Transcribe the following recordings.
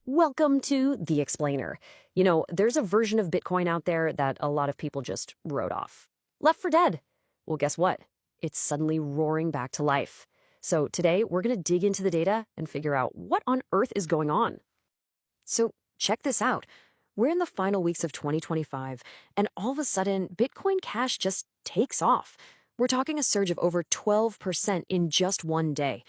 Welcome to The Explainer. There's a version of Bitcoin out there that a lot of people just wrote off. Left for dead. Well, guess what? It's suddenly roaring back to life. So today, we're going to dig into the data and figure out what on earth is going on. So check this out. We're in the final weeks of 2025, and all of a sudden, Bitcoin Cash just takes off. We're talking a surge of over 12% in just one day.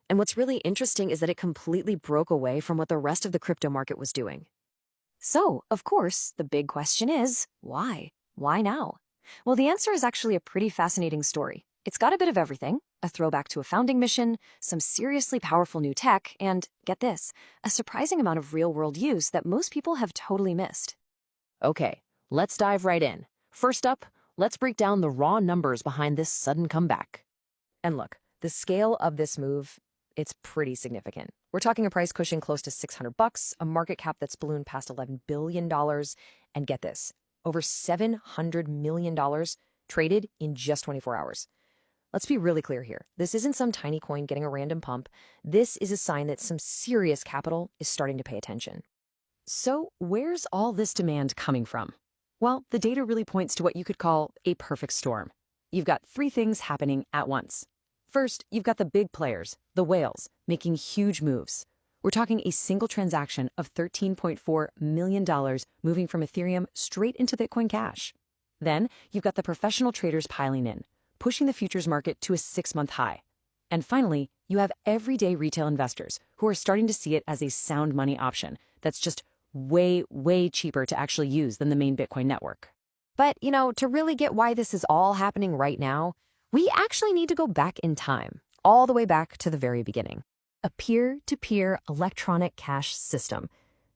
And what's really interesting is that it completely broke away from what the rest of the crypto market was doing. So, of course, the big question is, why? Why now? Well, the answer is actually a pretty fascinating story. It's got a bit of everything, a throwback to a founding mission, some seriously powerful new tech, and, get this, a surprising amount of real-world use that most people have totally missed. Okay, let's dive right in. First up, let's break down the raw numbers behind this sudden comeback. And look, the scale of this move, it's pretty significant. We're talking a price cushion close to $600, a market cap that's ballooned past $11 billion, and get this, over $700 million traded in just 24 hours. Let's be really clear here. This isn't some tiny coin getting a random pump. This is a sign that some serious capital is starting to pay attention. So where's all this demand coming from? Well, the data really points to what you could call a perfect storm. You've got three things happening at once. First, you've got the big players, the whales, making huge moves. We're talking a single transaction of $13.4 million moving from Ethereum straight into Bitcoin Cash. Then, you've got the professional traders piling in, pushing the futures market to a 6-month high. And finally, you have everyday retail investors who are starting to see it as a sound money option that's just way, way cheaper to actually use than the main Bitcoin network. But, to really get why this is all happening right now, we actually need to go back in time, all the way back to the very beginning. A peer-to-peer electronic cash system.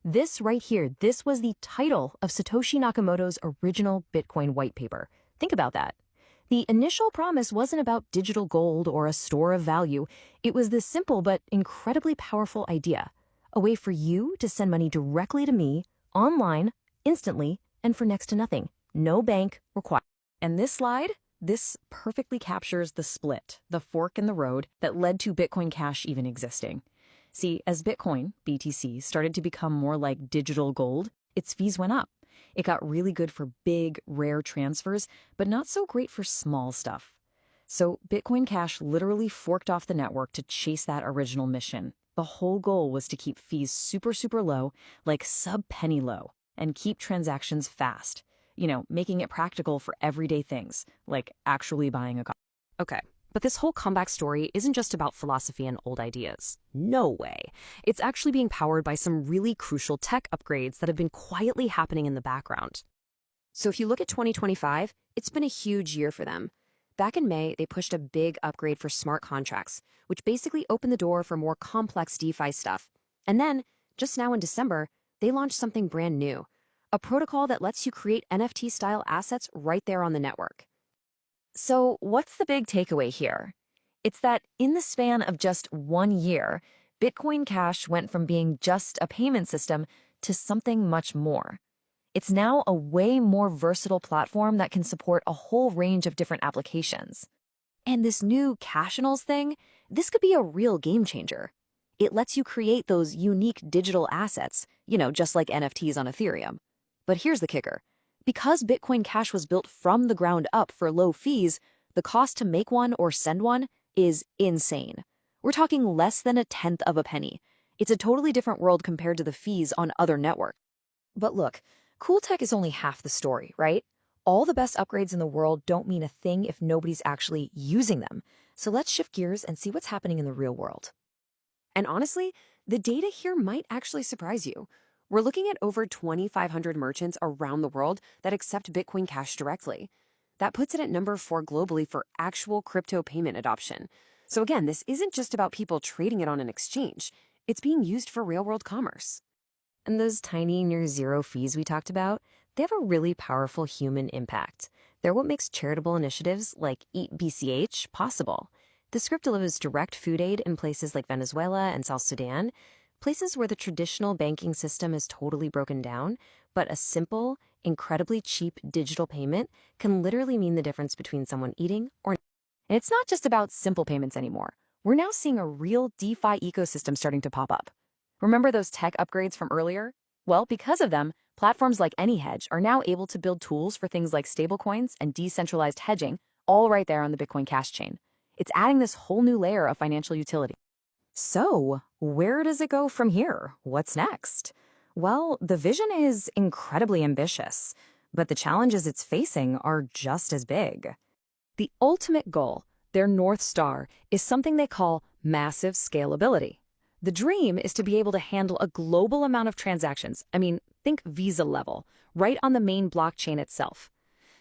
This right here, this was the title of Satoshi Nakamoto's original Bitcoin white paper. Think about that. The initial promise wasn't about digital gold or a store of value. It was this simple but incredibly powerful idea. A way for you to send money directly to me, online, instantly, and for next to nothing. No bank required. And this slide? This perfectly captures the split, the fork in the road that led to Bitcoin Cash even existing. See, as Bitcoin, BTC, started to become more like digital gold, its fees went up. It got really good for big, rare transfers, but not so great for small stuff. So Bitcoin Cash literally forked off the network to chase that original mission. The whole goal was to keep fees super, super low, like sub-penny low, and keep transactions fast. Making it practical for everyday things, like actually buying a car. Okay, but this whole comeback story isn't just about philosophy and old ideas. No way. It's actually being powered by some really crucial tech upgrades that have been quietly happening in the background. So if you look at 2025, it's been a huge year for them. Back in May, they pushed a big upgrade for smart contracts, which basically opened the door for more complex DeFi stuff. And then, just now in December, they launched something brand new. A protocol that lets you create NFT-style assets right there on the network. So what's the big takeaway here? It's that in the span of just 1 year, Bitcoin Cash went from being just a payment system to something much more. It's now a way more versatile platform that can support a whole range of different applications. And this new Cashinals thing, this could be a real game changer. It lets you create those unique digital assets, just like NFTs on Ethereum. But here's the kicker. Because Bitcoin Cash was built from the ground up for low fees, the cost to make one or send one is insane. We're talking less than a tenth of a penny. It's a totally different world compared to the fees on other networks. But look, cool tech is only half the story, right? All the best upgrades in the world don't mean a thing if nobody's actually using them. So let's shift gears and see what's happening in the real world. And honestly, the data here might actually surprise you. We're looking at over 2,500 merchants around the world that accept Bitcoin Cash directly. That puts it at number 4 globally for actual crypto payment adoption. So again, this isn't just about people trading it on an exchange. It's being used for real-world commerce. And those tiny near-zero fees we talked about, they have a really powerful human impact. They're what makes charitable initiatives like Eat BCH possible. The script delivers direct food aid in places like Venezuela and South Sudan, places where the traditional banking system is totally broken down, but a simple, incredibly cheap digital payment can literally mean the difference between someone eating or not. And it's not just about simple payments anymore. We're now seeing a real DeFi ecosystem starting to pop up. Remember those tech upgrades from earlier? Well, because of them, platforms like AnyHedge are now able to build tools for things like stablecoins and decentralized hedging, all right there on the Bitcoin Cash chain. It's adding this whole new layer of financial utility. So, where does it go from here? What's next? Well, the vision is incredibly ambitious, but the challenges it's facing are just as big. The ultimate goal, their North Star, is something they call massive scalability. The dream is to be able to handle a global amount of transactions. I mean, think Visa level, right on the main blockchain itself.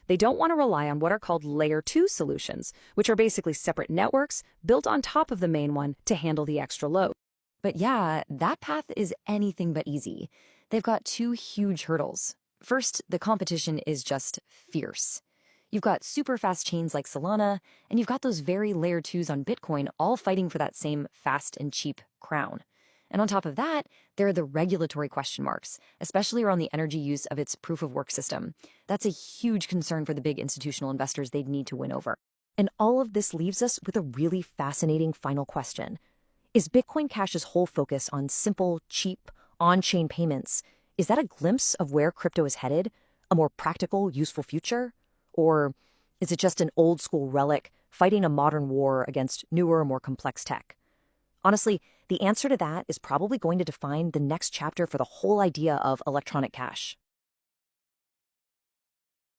They don't want to rely on what are called layer 2 solutions, which are basically separate networks built on top of the main one to handle the extra load. But yeah, that path is anything but easy. They've got two huge hurdles. First, the competition is just fierce. You've got super fast chains like Solana, and you've got those very layer 2s on Bitcoin all fighting for that same fast and cheap crown. And on top of that, there are the regulatory question marks, especially around the energy use of its proof of work system. That's a huge concern for the big institutional investors they'd need to win over. And all of this leaves us with a really fascinating final question. Is Bitcoin Cash's whole focus on simple, cheap, on-chain payments, is that a glimpse of where crypto is headed? A more practical, useful future? Or is it just an old-school relic fighting a modern war against newer, more complex tech? Honestly, the answer to that is probably going to define the next chapter for the whole idea of electronic cash.